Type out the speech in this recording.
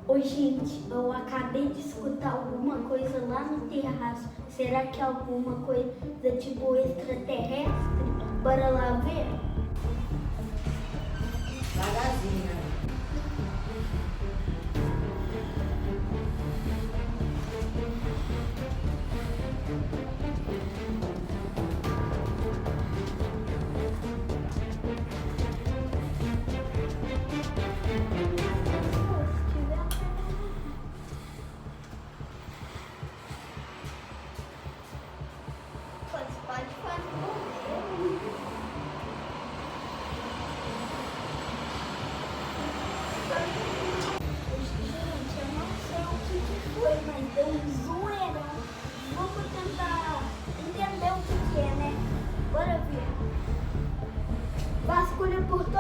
Oi, gente, eu acabei de escutar alguma coisa lá no terraço. Será que é alguma coisa tipo extraterrestre? Bora lá ver? Devagarzinho. Pode fazer. Gente, eu não sei o que foi, mas deu um zoeira. Vamos tentar entender o que é, né? Bora ver. Vasculha por todo